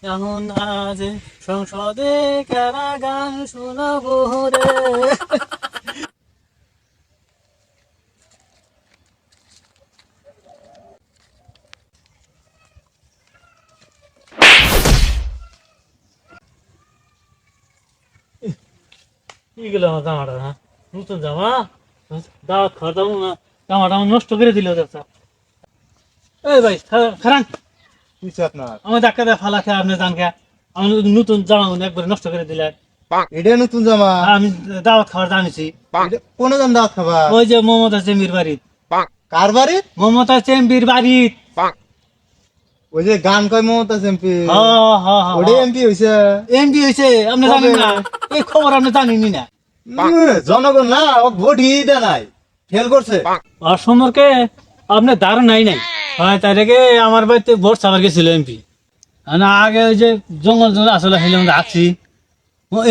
এখন আজ সংসদে কারা গান শোনাবো রে। কি গেল আমার জামাটা? হ্যাঁ, নতুন জামা, দাওয়াত খাওয়া যাবো না, জামাটা আমার নষ্ট করে দিল। চাচা এই ভাই খারান, কিছু আপনার আমার ধাক্কা দেয় ফালা খেয়ে আপনি জান খেয়ে আমার নতুন জামা একবারে নষ্ট করে দিলেন। এটা নতুন জামা? আমি দাওয়াত খাবার জানিছি। কোন জন দাওয়াত খাবা? ওই যে মমতা চেম্বির বাড়ি। কার বাড়ি? মমতা চেম্বির বাড়ি। ওই যে গান কয় মমতা এমপি, ওটাই এমপি হইছে। এমপি হয়েছে আপনি জানেন না? এই খবর আপনি জানেনই না। জনগণ না ও ভোটই দেয় নাই, ফেল করছে। আর সম্পর্কে আপনার ধারণাই নাই। হয় তাই রেখে আমার বাড়িতে ভোট চাবার গেছিল এমপি। না আগে ওই যে জঙ্গল জঙ্গল আসলে হেলে আমরা আসছি,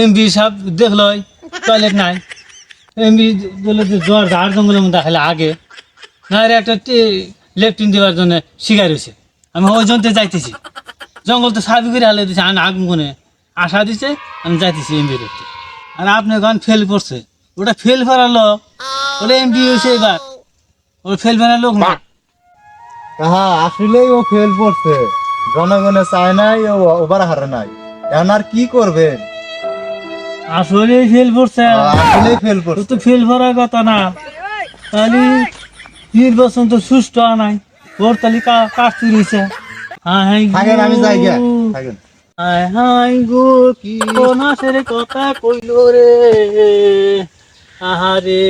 এমপি সব দেখলো টয়লেট নাই। এমপি বলে যে জ্বর ঝাড় জঙ্গলের মধ্যে খেলে আগে না একটা লেফটিন দেওয়ার জন্য শিকার হয়েছে। আমি ওই জন্যে যাইতেছি, জঙ্গল তো সাবি করে হালে দিচ্ছে, আমি আগুনে আশা দিছে, আমি যাইতেছি এমপি দেখতে। আর আপনি গান ফেল করছে, ওটা ফেল ফেরালো, ওটা এমপি হয়েছে এবার, ওটা ফেল ফেরার লোক না। হ্যাঁ আসলেই ও ফেল করছে, জনগণে চায় নাই, ও ওবার হারে নাই। এখন আর কি করবেন? আসলে ফেল করছে, আসলেই ফেল ও করছে। তো ফেল করার কথা না। তাহলে নির্বাচন তো সুষ্ঠু নাই, ওর তালিকা কাটতে রয়েছে। থাকেন, আমি যাই গিয়া, থাকেন। হাই হাই গো কি নাচের কথা কইল রে, আহারে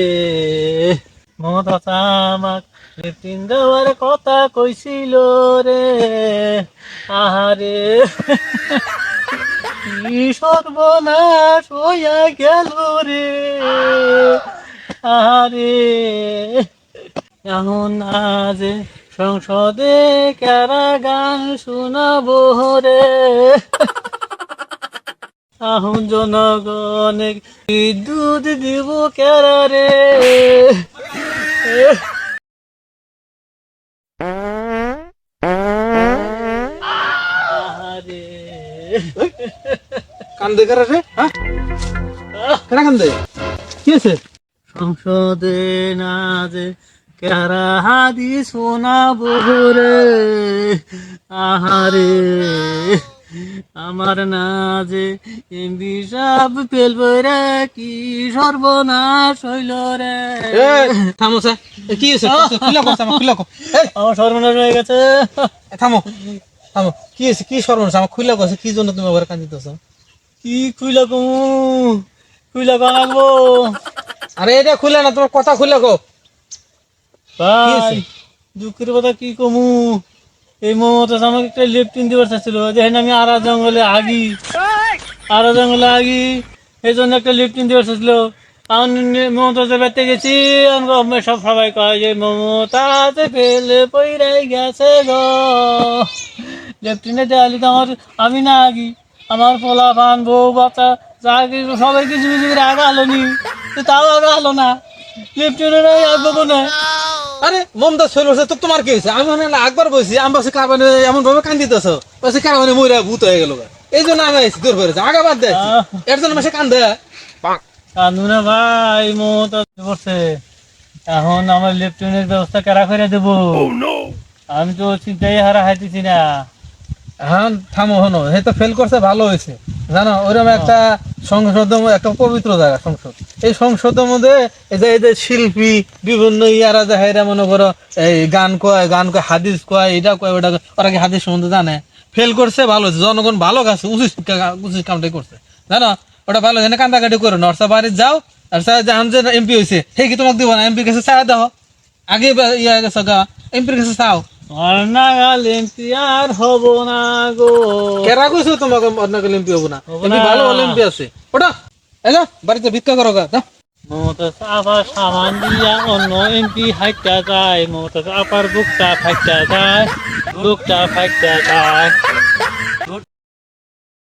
মমতা আমাক লেফটিন দেওয়ার কথা কইছিল রে, আহারে কি সর্বনাশ হইয়া গেল রে, আহারে এখন আজ সংসদে কারা গান শোনাবো রে, এখন জনগণে বিদ্যুৎ দিব কারা রে। আহারে কান্দে কারা রে? হ্যাঁ কারা কান্দে? কি আছে? সংসদে না যে কারা হাদি শোনাবো রে, আহারে আমার না যে এমবি সব ফেলবো রে, কি সর্বনাশ হইল রে। থামো স্যার, কি হয়েছে? খুলে কো, আমার খুলে কো। আমার সর্বনাশ হয়ে গেছে। থামো থামো, কি হয়েছে? কি সর্বনাশ? আমার খুলে কো, কি জন্য তুমি ওভাবে কান্দিতেছ? কি খুইলা কমু, খুইলা বানাবো আরে এটা খুলে না, তোমার কথা খুলে কো। ভাই, দুঃখের কথা কি কমু। এই মমতা আমাকে একটা লেফটিন দিবার চাচ্ছিল, দেখেন আমি আরা জঙ্গলে আগি, এই জন্য একটা লেফটিন দিবার চাচ্ছিল। আমি মমতা বেড়তে গেছি, সব সবাই কয় যে মমতাতে ফেলে পইরাই গেছে গো। লেফটিনে দেয়ালি তো আমার, আমি না আগি, আমার পোলা পান বউ বাচ্চা যা কিছু সবাই কিছু কিছু করে আগে আলো নি, তাও আগে আলো না, লেফটিনে নাই আগবো না। আরে মমতা শৈল তো তোমার কি হয়েছে? আমি মানে একবার বলছি, আমি বলছি কার মানে এমন ভাবে কান্দিতেছ, বলছি কার মানে মইরা ভূত হয়ে গেল। এই জন্য আমি আইছি দূর করে, আগা বাদ দেয় এর জন্য মাসে কান্দে। কান্দু না ভাই, মমতা করছে, এখন আমার লেফটিনের ব্যবস্থা কারা করে দেবো? আমি তো চিন্তাই হারা হাইতেছি না। হ্যাঁ থামো, হনো হে তো ফেল করছে, ভালো হয়েছে জানো। ওইরকম একটা সংসদ, একটা পবিত্র জায়গা সংসদ। এই সংসদের মধ্যে এই যে শিল্পী বিভিন্ন ইয়ারা যে হেরা মনে করো এই গান কয় হাদিস কয়, এটা কয় ওটা কয়, ওরা কি হাদিস সম্বন্ধে জানে? ফেল করছে, ভালো হয়েছে, জনগণ ভালো কাছে উচিত কামটাই করছে জানো। ওটা ভালো হয়েছে, কান্দাকাটি করো না, ওর বাড়ি যাও। আর জাহান যে এমপি হয়েছে হে কি তোমাকে দিব না? এমপির কাছে চা দাও, আগে ইয়া গেছে গা, এমপির কাছে চাও। নাগাল এমপি আর হব না গো। কেরা কইছো তোমাকে অন্যকাল এমপি হবো না? এমপি ভালো ভালো এমপি আছে, ওটা এলো বাড়িতে ভিক্ষা করো গা। মমতা আবার সামান দিয়া অন্য এমপি হাইটা যায়, মমতা আবার বুকটা ফাইটা যায়, বুকটা ফাইটা যায়।